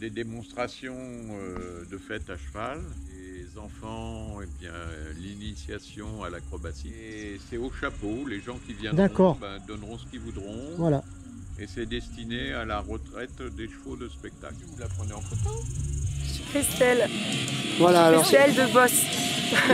des démonstrations de fête à cheval. Les enfants, eh bien, l'initiation à l'acrobatie. Et c'est au chapeau, les gens qui viendront donneront ce qu'ils voudront. Voilà. Et c'est destiné à la retraite des chevaux de spectacle. Vous la prenez en photo? Christelle. Voilà, alors. Christelle de Boss.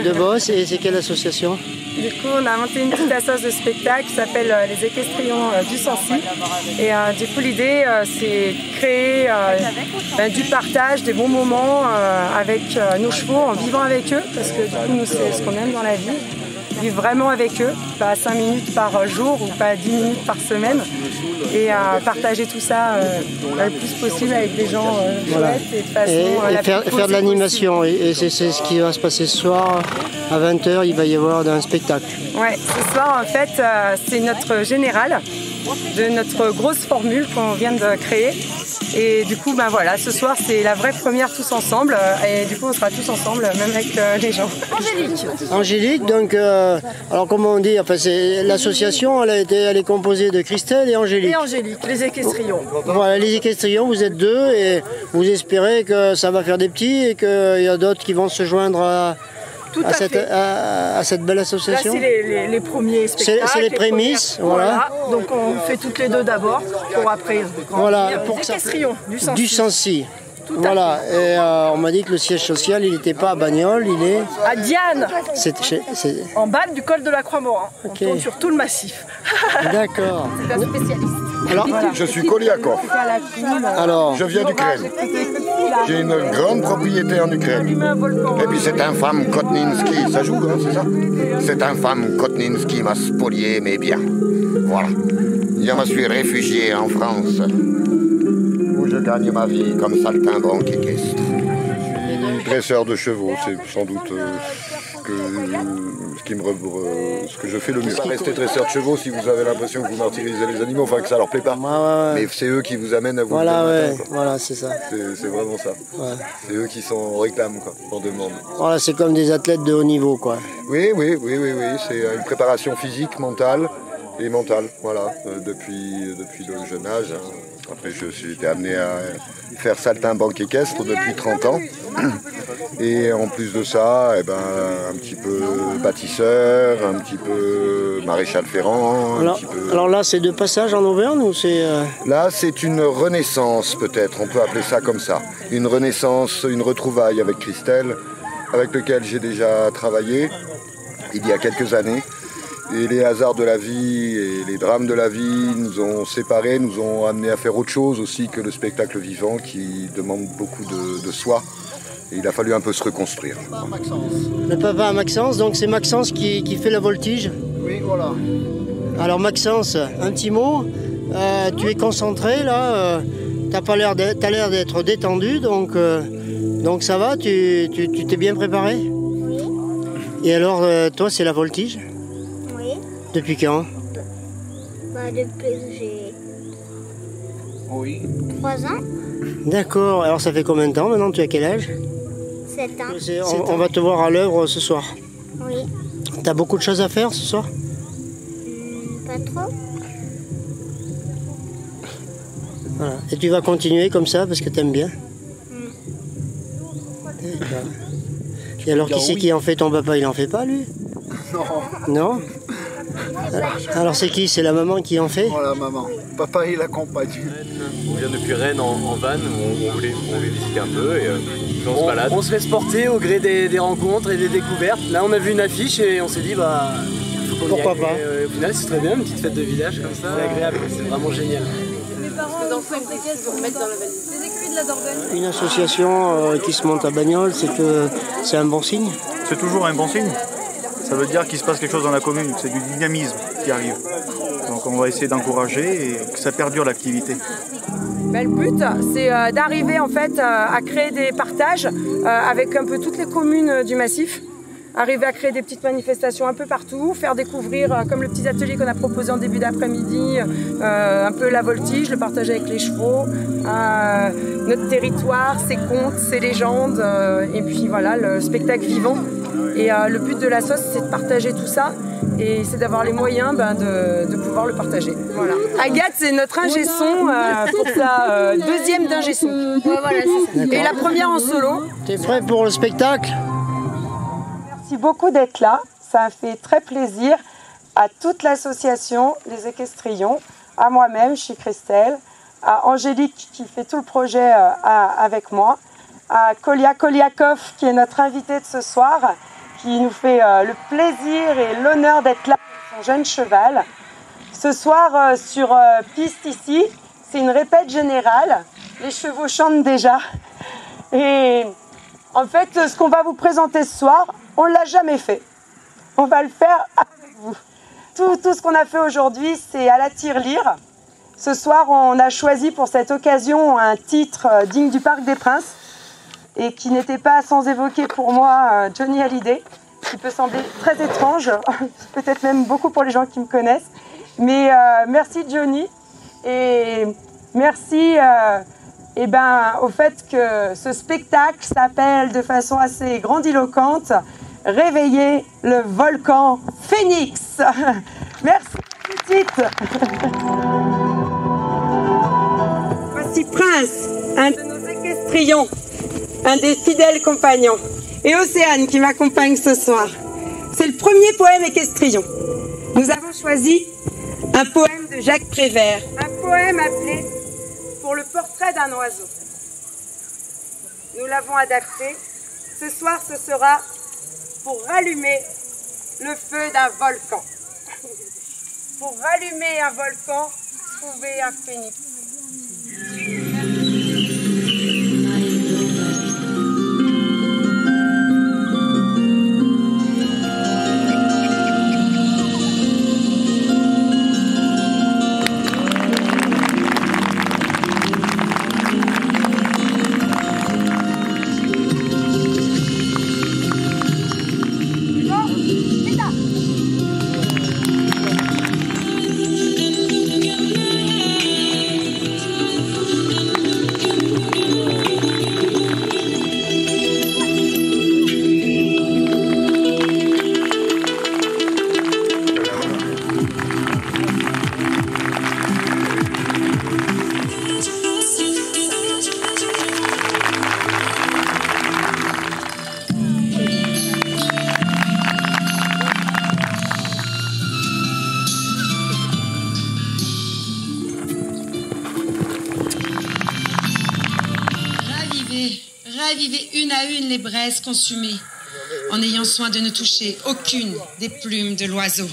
De Boss, et c'est quelle association? Du coup, on a monté une petite association de spectacle qui s'appelle les Équestrions du Sancy. Et du coup, l'idée, c'est de créer du partage, des bons moments avec nos chevaux, en vivant avec eux, parce que du coup, nous, c'est ce qu'on aime dans la vie. Vivre vraiment avec eux, pas 5 minutes par jour ou pas 10 minutes par semaine, et partager tout ça le plus possible avec des gens chouettes et de façon faire de l'animation. Et c'est ce qui va se passer ce soir à 20 h, il va y avoir un spectacle. Ouais, ce soir en fait c'est notre général de notre grosse formule qu'on vient de créer. Et du coup, ben voilà, ce soir c'est la vraie première tous ensemble. Et du coup, on sera tous ensemble, même avec les gens. Angélique. Angélique, donc, alors comment on dit, enfin, l'association, elle est composée de Christelle et Angélique. Et Angélique, les équestrions. Voilà, les équestrions, vous êtes deux et vous espérez que ça va faire des petits et qu'il y a d'autres qui vont se joindre à cette belle association. Là, c'est les premiers spectacles. C'est les prémices, voilà. Donc on fait toutes les deux d'abord, pour après. Voilà, pour que Équestrions du Sancy. Voilà, et on m'a dit que le siège social, il n'était pas à Bagnols, il est... à Diane, en bas du col de la Croix-Morin. Okay. On tourne sur tout le massif. D'accord. C'est un spécialiste. Alors, je suis Koliakov. Alors, je viens d'Ukraine. J'ai une grande propriété en Ukraine. Et puis c'est un femme Kotninski, ça joue, hein, c'est ça? C'est un femme Kotninski m'a spolié mes biens. Voilà. Je me suis réfugié en France, où je gagne ma vie comme saltimbanque équestre. Je suis dresseur de chevaux, c'est sans doute ce que je fais le mieux. Rester dresseur de chevaux si vous avez l'impression que vous martyrisez les animaux, enfin que ça leur plaît pas. Mais c'est eux qui vous amènent à vous. Voilà, c'est ça. C'est vraiment ça. Ouais. C'est eux qui sont réclament, quoi, en demande. Voilà, c'est comme des athlètes de haut niveau, quoi. Oui. C'est une préparation physique, mentale et mentale, voilà, depuis le jeune âge. Hein. Après, j'ai été amené à faire saltimbanque équestre depuis 30 ans. Et en plus de ça, un petit peu bâtisseur, un petit peu maréchal ferrant. Alors là, c'est de passage en Auvergne ou c'est... Là, c'est une renaissance peut-être, on peut appeler ça comme ça. Une renaissance, une retrouvaille avec Christelle, avec lequel j'ai déjà travaillé il y a quelques années. Et les hasards de la vie et les drames de la vie nous ont séparés, nous ont amenés à faire autre chose aussi que le spectacle vivant qui demande beaucoup de soi. Et il a fallu un peu se reconstruire. Le papa à Maxence, donc c'est Maxence qui fait la voltige. Oui, voilà. Alors Maxence, un petit mot. Tu es concentré là, t'as l'air d'être détendu, donc ça va, tu t'es bien préparé? Oui. Et alors, toi, c'est la voltige? Oui. Depuis quand? Depuis que j'ai 3 ans. D'accord, alors ça fait combien de temps maintenant? Tu as quel âge? 7 ans. On va te voir à l'œuvre ce soir. Oui. T'as beaucoup de choses à faire ce soir? Pas trop. Voilà. Et tu vas continuer comme ça parce que t'aimes bien? D'accord. Et alors qui c'est qui en fait? Ton papa il en fait pas lui? Non. Alors c'est qui? C'est la maman qui en fait? Voilà, maman. Papa il accompagne. On vient depuis Rennes en van, on voulait visiter un peu et on se balade. On se laisse porter au gré des rencontres et des découvertes. Là on a vu une affiche et on s'est dit faut qu'on y aille. Pourquoi pas. Au final c'est très bien, une petite fête de village comme ça, c'est agréable, c'est vraiment génial. Les enfants avec des caisses vont remettre dans la valise. Les écuries de la Dordogne. Une association qui se monte à Bagnols, c'est un bon signe? C'est toujours un bon signe. Ça veut dire qu'il se passe quelque chose dans la commune, c'est du dynamisme qui arrive. Donc on va essayer d'encourager et que ça perdure l'activité. Le but, c'est d'arriver en fait à créer des partages avec un peu toutes les communes du massif. Arriver à créer des petites manifestations un peu partout, faire découvrir, comme le petit atelier qu'on a proposé en début d'après-midi, un peu la voltige, le partage avec les chevaux, notre territoire, ses contes, ses légendes, et puis voilà, le spectacle vivant. Et le but de la sauce, c'est de partager tout ça et c'est d'avoir les moyens de pouvoir le partager. Voilà. Agathe, c'est notre ingé son pour sa deuxième d'ingé son. Ouais, voilà, c'est ça. Et la première en solo. T'es prêt pour le spectacle? Merci beaucoup d'être là, ça a fait très plaisir à toute l'association Les Équestrions, à moi-même, je suis Christelle, à Angélique qui fait tout le projet avec moi, à Kolia Koliakov qui est notre invité de ce soir, qui nous fait le plaisir et l'honneur d'être là avec son jeune cheval. Ce soir sur piste ici, c'est une répète générale, les chevaux chantent déjà. Et en fait, ce qu'on va vous présenter ce soir, on ne l'a jamais fait. On va le faire avec vous. Tout ce qu'on a fait aujourd'hui, c'est à la tirelire. Ce soir, on a choisi pour cette occasion un titre digne du Parc des Princes et qui n'était pas sans évoquer pour moi Johnny Hallyday, qui peut sembler très étrange, peut-être même beaucoup pour les gens qui me connaissent. Mais merci Johnny et merci au fait que ce spectacle s'appelle de façon assez grandiloquente « Réveiller le volcan Phénix ». Merci tout de suite. Voici Prince, un de nos équestrions, un des fidèles compagnons, et Océane qui m'accompagne ce soir. C'est le premier poème équestrion. Nous avons choisi un poème de Jacques Prévert, un poème appelé « Pour le portrait d'un oiseau ». Nous l'avons adapté. Ce soir, ce sera pour rallumer le feu d'un volcan. Pour rallumer un volcan, trouver un phénix. Ravivez une à une les braises consumées, en ayant soin de ne toucher aucune des plumes de l'oiseau.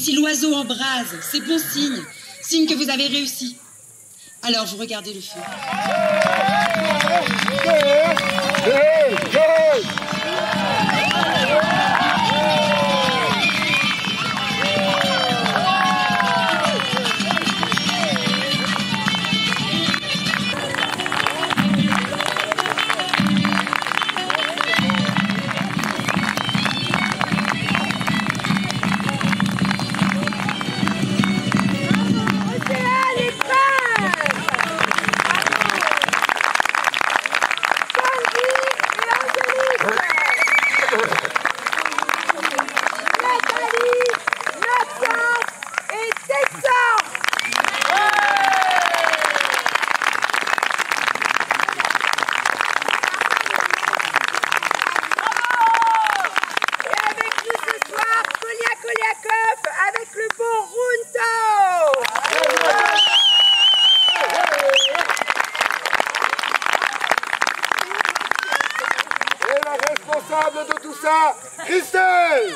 Si l'oiseau embrase, c'est bon signe, signe que vous avez réussi. Alors vous regardez le feu. responsable de tout ça, Christelle.